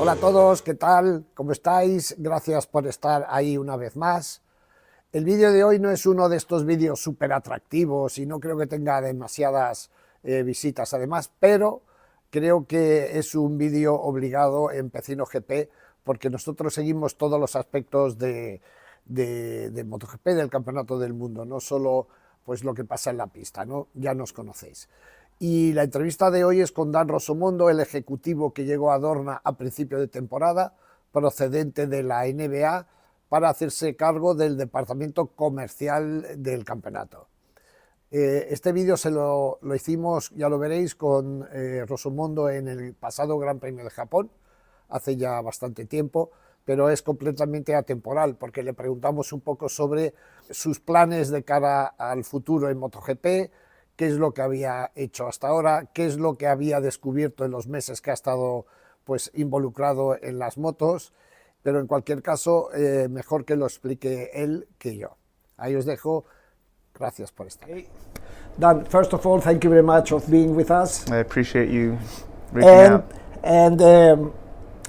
Hola a todos, ¿qué tal? ¿Cómo estáis? Gracias por estar ahí una vez más. El vídeo de hoy no es uno de estos vídeos súper atractivos y no creo que tenga demasiadas visitas además, pero creo que es un vídeo obligado en Pecino GP porque nosotros seguimos todos los aspectos de MotoGP, del Campeonato del Mundo, no solo pues lo que pasa en la pista, ¿no? Ya nos conocéis. Y la entrevista de hoy es con Dan Rossomondo, el ejecutivo que llegó a Dorna a principio de temporada, procedente de la NBA, para hacerse cargo del departamento comercial del campeonato. Este vídeo se lo hicimos, ya lo veréis, con Rossomondo en el pasado Gran Premio de Japón, hace ya bastante tiempo, pero es completamente atemporal, porque le preguntamos un poco sobre sus planes de cara al futuro en MotoGP, qué es lo que había hecho hasta ahora, qué es lo que había descubierto en los meses que ha estado pues, involucrado en las motos, pero en cualquier caso, mejor que lo explique él que yo. Ahí os dejo. Gracias por estar. Okay. Dan, first of all, thank you very much for being with us. I appreciate you reaching out. And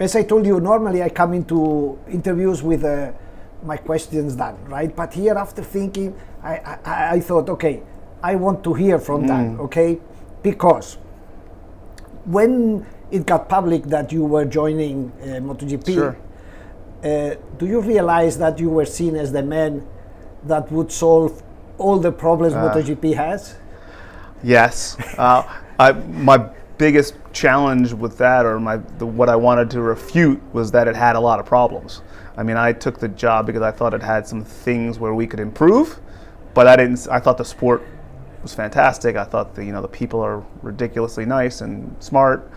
as I told you, normally I come into interviews with my questions done, right? But here, after thinking, I thought, okay, I want to hear from Dan, okay? Because when it got public that you were joining MotoGP, Sure. Do you realize that you were seen as the man that would solve all the problems MotoGP has? Yes. My biggest challenge with that, or what I wanted to refute, was that it had a lot of problems. I mean, I took the job because I thought it had some things where we could improve, but I thought the sport was fantastic. I thought the people are ridiculously nice and smart.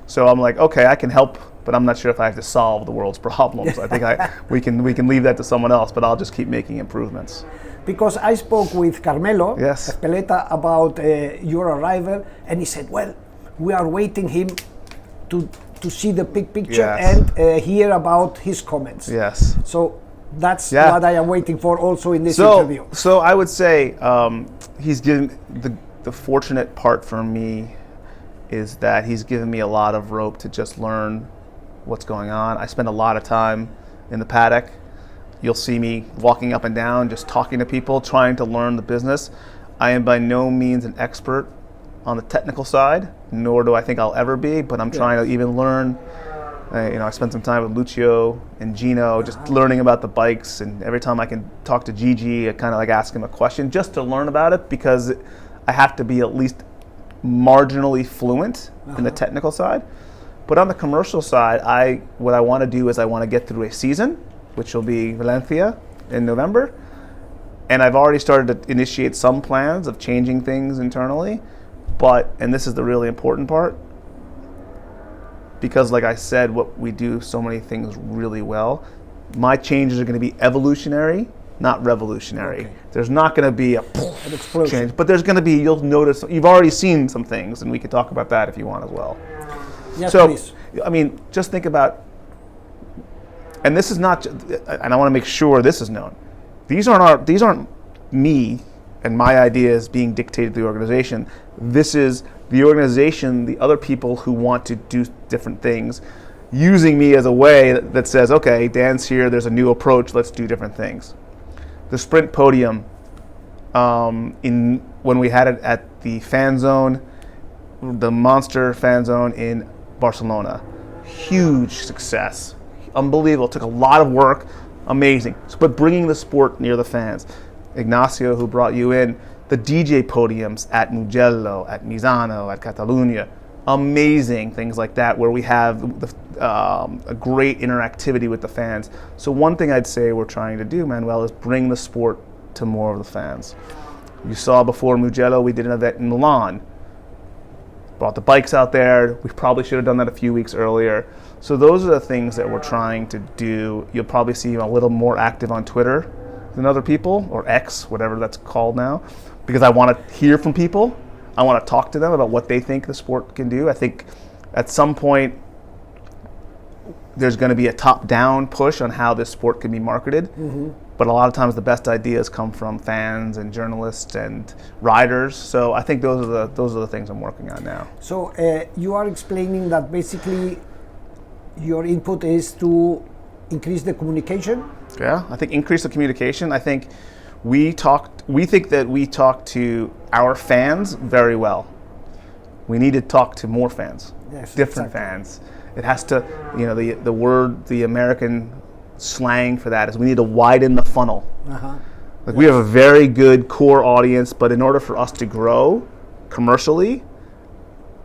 So I'm like, okay, I can help, but I'm not sure if I have to solve the world's problems. I think we can leave that to someone else, but I'll just keep making improvements. Because I spoke with Carmelo Yes. Espeleta about your arrival, and he said, well, we are waiting him to see the big picture Yes. and hear about his comments. Yes. So that's Yeah. what I am waiting for also in this interview. So I would say he's given the fortunate part for me is that he's given me a lot of rope to just learn what's going on. I spend a lot of time in the paddock. You'll see me walking up and down, just talking to people, trying to learn the business. I am by no means an expert on the technical side, nor do I think I'll ever be, but I'm trying to even learn. I spent some time with Lucio and Gino, just learning about the bikes, and every time I can talk to Gigi, I kind of like ask him a question just to learn about it, because I have to be at least marginally fluent in the technical side. But on the commercial side, what I want to do is I want to get through a season, which will be Valencia in November, and I've already started to initiate some plans of changing things internally, and this is the really important part, because like I said, what we do so many things really well, my changes are going to be evolutionary, not revolutionary. Okay. There's not going to be an explosion change, but there's going to be, you'll notice, you've already seen some things, and we could talk about that if you want as well. Yes, so, please. I mean, just think about, and this is not, and I want to make sure this is known. These aren't me and my ideas being dictated to the organization. This is the organization, the other people who want to do different things, using me as a way that says, okay, Dan's here, there's a new approach, let's do different things. The sprint podium, when we had it at the fan zone, the Monster fan zone in Barcelona, huge success, unbelievable. It took a lot of work, amazing. But bringing the sport near the fans. Ignacio, who brought you in, the DJ podiums at Mugello, at Misano, at Catalunya, amazing things like that, where we have a great interactivity with the fans. So one thing I'd say we're trying to do, Manuel, is bring the sport to more of the fans. You saw before Mugello, we did an event in Milan. Brought the bikes out there. We probably should have done that a few weeks earlier. So those are the things that we're trying to do. You'll probably see him a little more active on Twitter than other people, or X, whatever that's called now, because I want to hear from people. I want to talk to them about what they think the sport can do. I think at some point there's going to be a top-down push on how this sport can be marketed. But a lot of times the best ideas come from fans and journalists and riders. So I think those are the things I'm working on now. So you are explaining that basically your input is to increase the communication. Yeah, I think increase the communication. I think we think that we talk to our fans very well. We need to talk to more fans, Yes, different exactly. fans. It has to, the word, the American slang for that is we need to widen the funnel. Uh-huh. Like we have a very good core audience, but in order for us to grow commercially,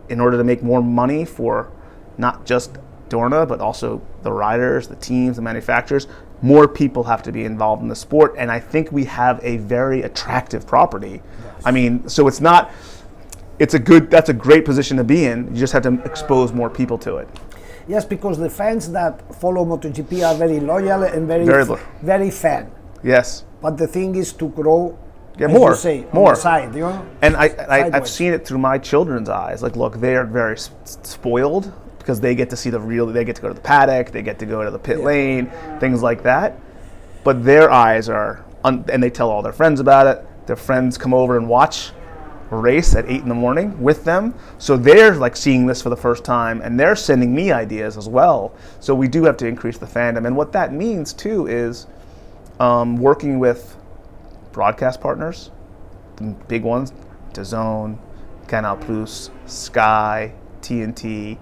in order to make more money for not just Dorna, but also the riders, the teams, the manufacturers, more people have to be involved in the sport. And I think we have a very attractive property. Yes. I mean, so that's a great position to be in. You just have to expose more people to it. Yes, because the fans that follow MotoGP are very loyal and very fan. Yes. But the thing is to grow, Yeah, as more, you say, more. on the side, And I've Sideways. seen it through my children's eyes. Like, look, they are very spoiled because they get to see they get to go to the paddock, they get to go to the pit lane, things like that. But their eyes are, and they tell all their friends about it. Their friends come over and watch a race at 8 a.m. with them. So they're like seeing this for the first time and they're sending me ideas as well. So we do have to increase the fandom. And what that means too is working with broadcast partners, the big ones, DAZN, Canal Plus, Sky, TNT,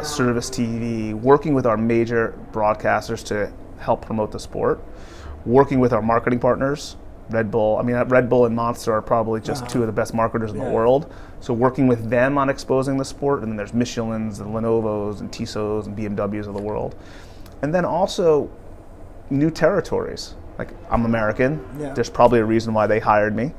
Service TV, working with our major broadcasters to help promote the sport, working with our marketing partners, Red Bull. I mean, Red Bull and Monster are probably just two of the best marketers in the world. So working with them on exposing the sport, and then there's Michelins and Lenovo's and Tissot's and BMW's of the world. And then also new territories. Like, I'm American. Yeah. There's probably a reason why they hired me.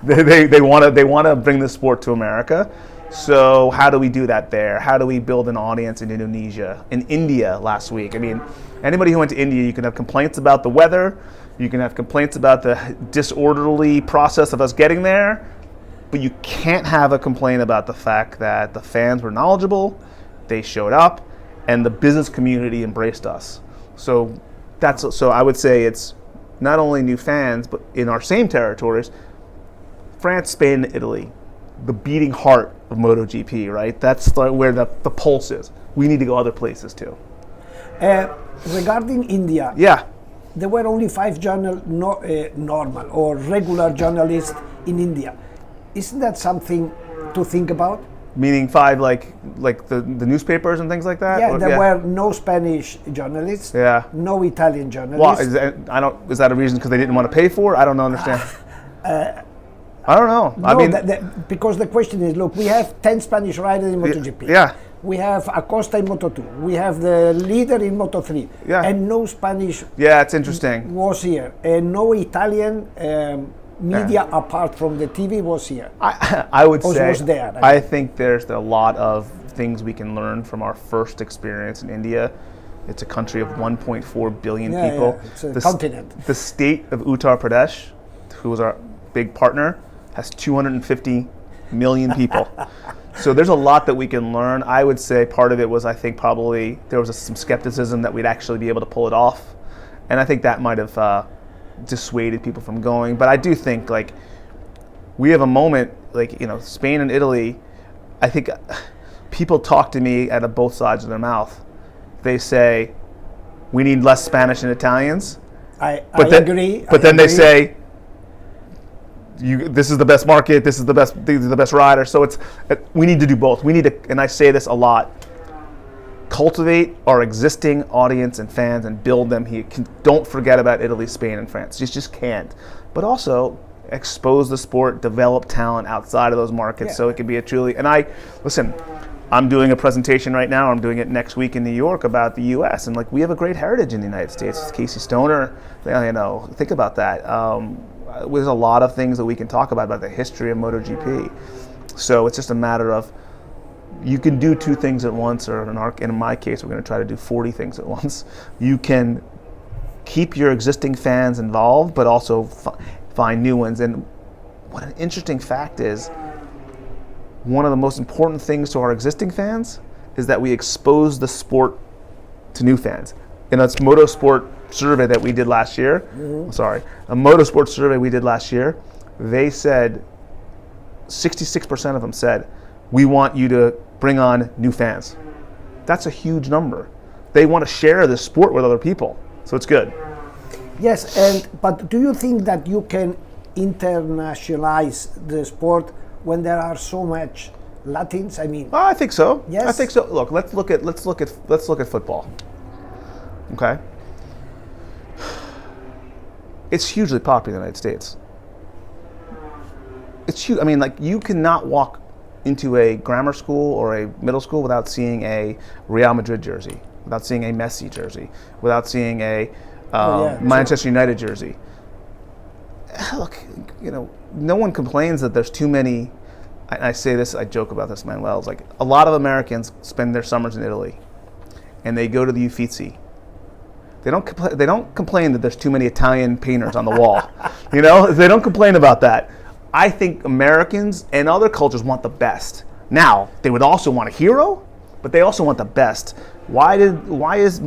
they want to bring the sport to America. So how do we do that there? How do we build an audience in Indonesia, in India last week? I mean, anybody who went to India, you can have complaints about the weather, you can have complaints about the disorderly process of us getting there, but you can't have a complaint about the fact that the fans were knowledgeable, they showed up, and the business community embraced us. So I would say it's not only new fans, but in our same territories, France, Spain, and Italy, the beating heart of MotoGP, right? That's where the pulse is. We need to go other places too. Regarding India, Yeah. there were only 5 normal or regular journalists in India. Isn't that something to think about? Meaning 5 like the newspapers and things like that? Yeah, Or- there were no Spanish journalists, Yeah. no Italian Well, journalists. is that a reason because they didn't want to pay for it? I don't understand. I don't know. No, I mean, because the question is, look, we have 10 Spanish riders in MotoGP. yeah. We have Acosta in Moto2. We have the leader in Moto3. Yeah. And no Spanish Yeah, it's interesting. was here. And no Italian media apart from the TV was here. I would Or say was there, I think there's a lot of things we can learn from our first experience in India. It's a country of 1.4 billion Yeah, people. yeah, it's a The continent. The state of Uttar Pradesh, who is our big partner, has 250 million people. So there's a lot that we can learn. I would say part of it was, I think probably there was some skepticism that we'd actually be able to pull it off. And I think that might have dissuaded people from going. But I do think, like, we have a moment, like, Spain and Italy, I think people talk to me out of both sides of their mouth. They say, we need less Spanish and Italians. I Agree. But then they say, this is the best market. These are the best riders. So we need to do both. We need to, and I say this a lot, cultivate our existing audience and fans and build them here. Don't forget about Italy, Spain, and France. You just can't. But also expose the sport, develop talent outside of those markets, so it can be a truly. And I'm doing a presentation right now. I'm doing it next week in New York about the U.S. and we have a great heritage in the United States. Casey Stoner, think about that. There's a lot of things that we can talk about the history of MotoGP. So it's just a matter of, you can do 2 things at once, or in my case, we're going to try to do 40 things at once. You can keep your existing fans involved, but also find new ones. And what an interesting fact is, one of the most important things to our existing fans is that we expose the sport to new fans. In a motorsport survey that we did last year, a motorsport survey we did last year, they said, 66% of them said, we want you to bring on new fans. That's a huge number. they want to share this sport with other people. So it's good. Yes, but do you think that you can internationalize the sport when there are so much Latins? I mean, I think so. Yes. I think so. Look, let's look at football. Okay. It's hugely popular in the United States. It's huge. I mean, like, you cannot walk into a grammar school or a middle school without seeing a Real Madrid jersey, without seeing a Messi jersey, without seeing a Manchester United jersey. Look, you know, no one complains that there's too many. I say this, I joke about this, Manuel. It's like a lot of Americans spend their summers in Italy, and they go to the Uffizi. They don't complain that there's too many Italian painters on the wall. You know, they don't complain about that. I think Americans and other cultures want the best. Now, they would also want a hero, but they also want the best. Why is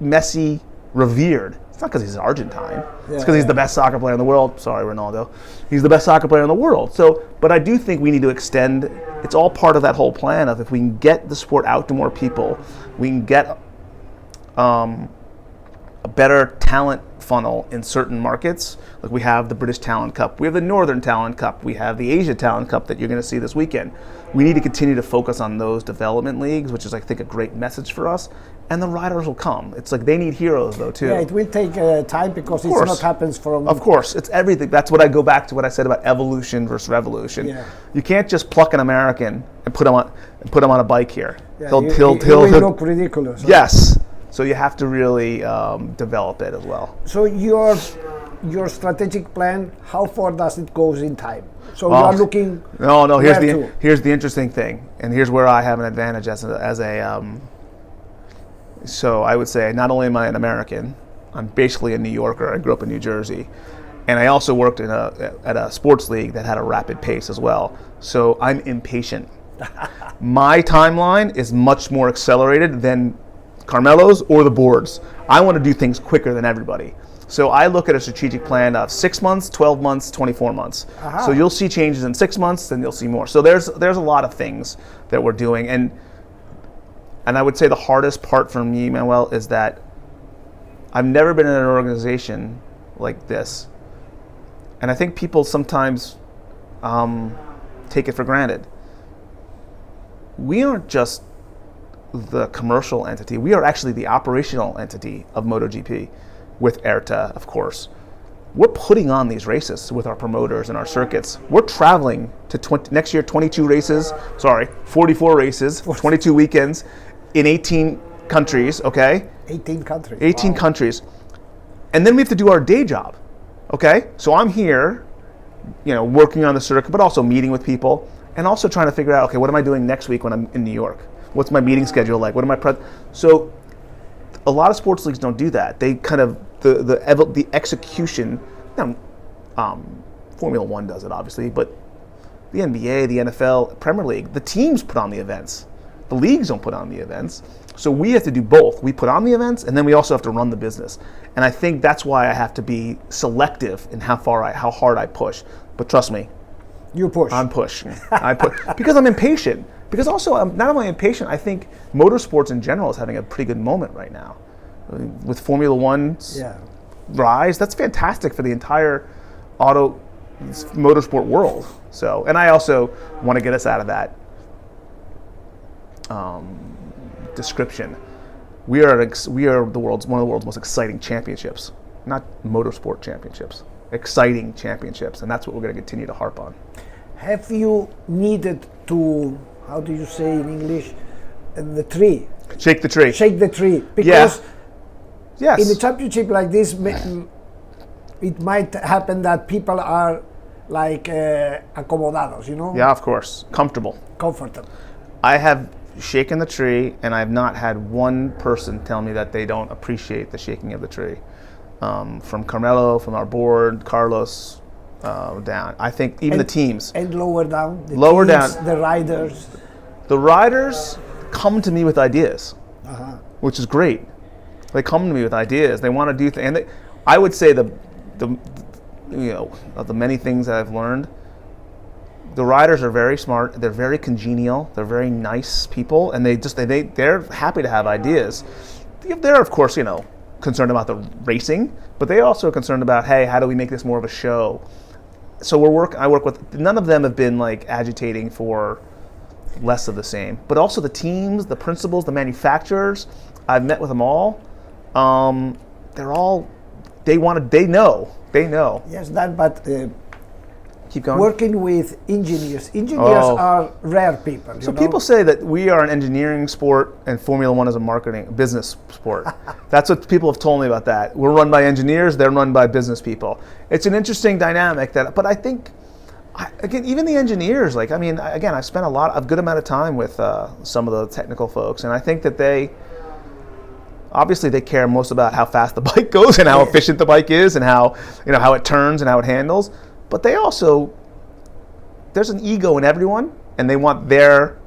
Messi revered? It's not because he's Argentine. It's because he's the best soccer player in the world. Sorry, Ronaldo. He's the best soccer player in the world. So, but I do think we need to extend. It's all part of that whole plan of, if we can get the sport out to more people, we can get a better talent funnel in certain markets. Like, we have the British Talent Cup, we have the Northern Talent Cup, we have the Asia Talent Cup that you're going to see this weekend. We need to continue to focus on those development leagues, which is, I think, a great message for us. And the riders will come. It's like they need heroes, though, too. Yeah, it will take time, because it's not happens from. Of course, it's everything. That's what I go back to what I said about evolution versus revolution. Yeah. You can't just pluck an American and put him on a bike here. Yeah, He'll will look ridiculous. Yes. So you have to really develop it as well. So your strategic plan, how far does it go in time? So you are looking. No. Here's the interesting thing, and here's where I have an advantage as a. So I would say, not only am I an American, I'm basically a New Yorker. I grew up in New Jersey, and I also worked at a sports league that had a rapid pace as well. So I'm impatient. My timeline is much more accelerated than Carmelo's or the board's. I want to do things quicker than everybody. So I look at a strategic plan of 6 months, 12 months, 24 months. Uh-huh. So you'll see changes in 6 months, then you'll see more. So there's a lot of things that we're doing. And I would say the hardest part for me, Manuel, is that I've never been in an organization like this. And I think people sometimes take it for granted. We aren't just the commercial entity. We are actually the operational entity of MotoGP, with ERTA, of course. We're putting on these races with our promoters and our circuits. We're traveling to next year, 44 races, 22 weekends in 18 countries, okay? 18 countries. 18 countries. And then we have to do our day job, okay? So I'm here, you know, working on the circuit, but also meeting with people, and also trying to figure out, okay, what am I doing next week when I'm in New York? What's my meeting schedule like? What am I So a lot of sports leagues don't do that. They kind of, the execution, Formula One does it, obviously, but the NBA, the NFL, Premier League, the teams put on the events. The leagues don't put on the events. So we have to do both. We put on the events, and then we also have to run the business. And I think that's why I have to be selective in how hard I push. But trust me, you push. I'm pushing. I push because I'm impatient. Because also, I'm not only impatient, I think motorsports in general is having a pretty good moment right now. With Formula One's rise, that's fantastic for the entire motorsport world. So, and I also want to get us out of that description. We are one of the world's most exciting championships, not motorsport championships, exciting championships, and that's what we're going to continue to harp on. Have you needed to, how do you say in English, the tree? Shake the tree. Shake the tree, because yes. in a championship like this, it might happen that people are like acomodados, you know? Yeah, of course, comfortable. I have shaken the tree, and I've not had one person tell me that they don't appreciate the shaking of the tree. From Carmelo, from our board, Carlos, down. I think even the teams. And lower down. The riders. The riders come to me with ideas, which is great. They come to me with ideas. They want to do things. And I would say of the many things that I've learned, the riders are very smart. They're very congenial. They're very nice people, and they're happy to have ideas. they're of course, concerned about the racing, but they also are concerned about, hey, how do we make this more of a show? So I work with, none of them have been like agitating for less of the same, but also the teams, the principals, the manufacturers. I've met with them all. They know. Yes, that, but keep going. working with engineers. Oh. Are rare people. So people say that we are an engineering sport and Formula One is a business sport. That's what people have told me about that. We're run by engineers, they're run by business people. It's an interesting dynamic but I think, again, even the engineers, I spent a good amount of time with some of the technical folks, and I think that obviously they care most about how fast the bike goes and how efficient the bike is and how it turns and how it handles. But there's an ego in everyone, and they want their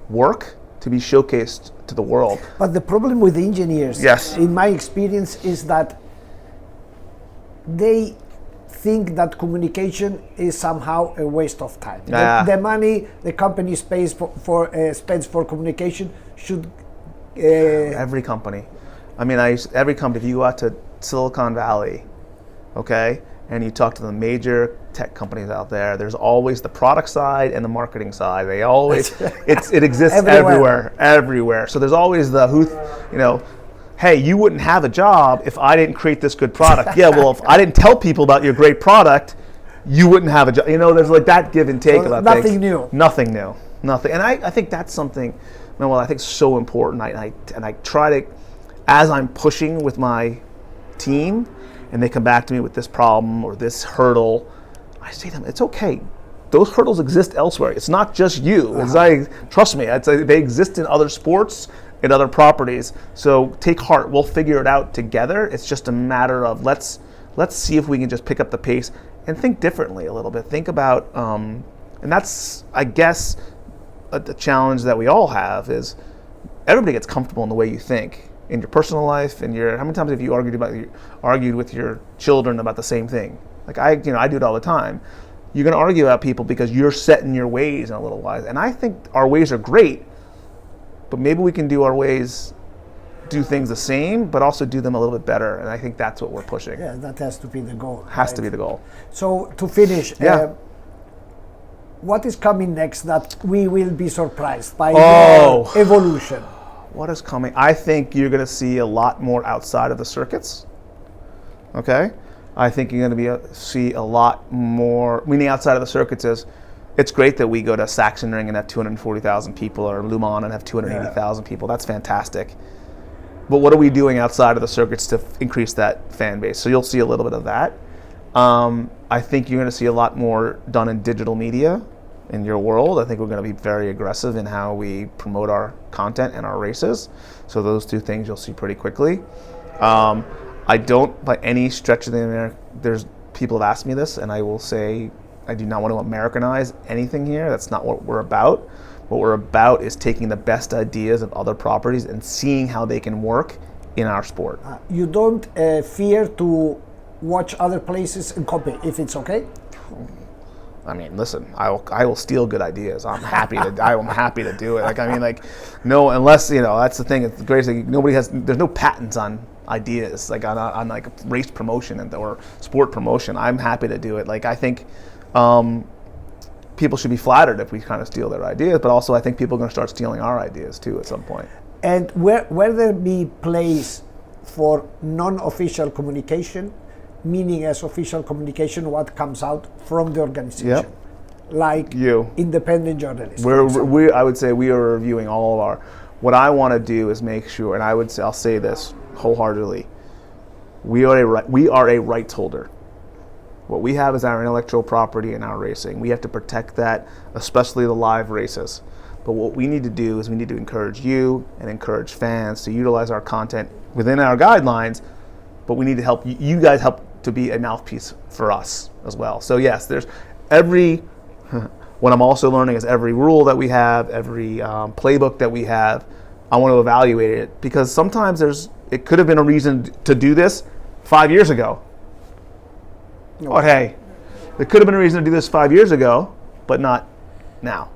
work to be showcased to the world. But the problem with engineers, yes, in my experience, is that they think that communication is somehow a waste of time. The money the company spends for communication should... every company. Every company, if you go out to Silicon Valley, okay, and you talk to the major tech companies out there, there's always the product side and the marketing side. They always, it exists everywhere. So there's always hey, you wouldn't have a job if I didn't create this good product. Yeah, well, if I didn't tell people about your great product, you wouldn't have a job. There's like that give and take about nothing things. Nothing new. Nothing. And I think that's something, I think so important. I try to, as I'm pushing with my team, and they come back to me with this problem or this hurdle, I say to them, it's okay. Those hurdles exist elsewhere. It's not just you. Trust me, they exist in other sports, in other properties. So take heart. We'll figure it out together. It's just a matter of let's see if we can just pick up the pace and think differently a little bit. Think about, and that's, I guess, the challenge that we all have is everybody gets comfortable in the way you think. In your personal life, how many times have you argued with your children about the same thing? Like I do it all the time. You're going to argue about people because you're set in your ways in a little while. And I think our ways are great, but maybe we can do things the same, but also do them a little bit better. And I think that's what we're pushing. Yeah, that has to be the goal. Has to be the goal. So to finish, what is coming next that we will be surprised by your evolution? What is coming? I think you're going to see a lot more outside of the circuits. Okay? I think you're going to see a lot more, meaning outside of the circuits is, it's great that we go to Sachsenring and have 240,000 people, or Le Mans and have 280,000 people. That's fantastic. But what are we doing outside of the circuits to increase that fan base? So you'll see a little bit of that. I think you're going to see a lot more done in digital media in your world. I think we're going to be very aggressive in how we promote our content and our races. So those two things you'll see pretty quickly. I don't, by any stretch of the American, people have asked me this, and I will say I do not want to Americanize anything here. That's not what we're about. What we're about is taking the best ideas of other properties and seeing how they can work in our sport. You don't fear to watch other places and copy, if it's okay? Listen, I will steal good ideas. I'm happy to do it. No, unless, that's the thing. It's the greatest thing. There's no patents on ideas, on race promotion or sport promotion. I'm happy to do it. I think people should be flattered if we kind of steal their ideas, but also I think people are going to start stealing our ideas too at some point. And where there be place for non-official communication, meaning as official communication, what comes out from the organization, like independent journalists. I would say we are reviewing all of our. What I want to do is make sure, and I'll say this wholeheartedly: we are a rights holder. What we have is our intellectual property in our racing. We have to protect that, especially the live races. But what we need to do is we need to encourage you and encourage fans to utilize our content within our guidelines, but we need to help you guys help to be a mouthpiece for us as well. So yes, there's what I'm also learning is every rule that we have, every playbook that we have, I want to evaluate it, because sometimes it could have been a reason to do this 5 years ago. But hey, there could have been a reason to do this 5 years ago, but not now.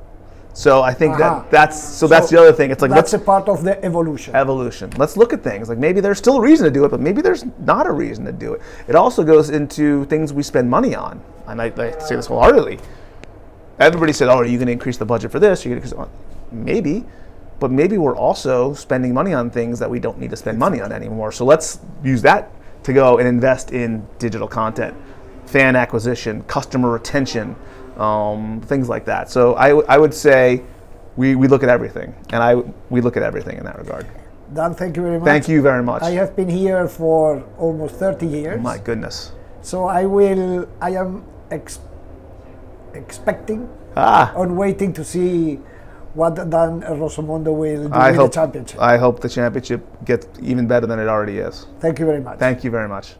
So I think Uh-huh. that's the other thing. It's like that's let's a part of the evolution. evolution. Let's look at things. Like maybe there's still a reason to do it, but maybe there's not a reason to do it. It also goes into things we spend money on. And I say this wholeheartedly. Everybody said, "Oh, are you going to increase the budget for this?" Maybe, but maybe we're also spending money on things that we don't need to spend money on anymore. So let's use that to go and invest in digital content, fan acquisition, customer retention, things like that. So I would say we look at everything, and we look at everything in that regard. Dan, thank you very much. Thank you very much. I have been here for almost 30 years. My goodness. So I am expecting and waiting to see what Dan Rossomondo will do in the championship. I hope the championship gets even better than it already is. Thank you very much. Thank you very much.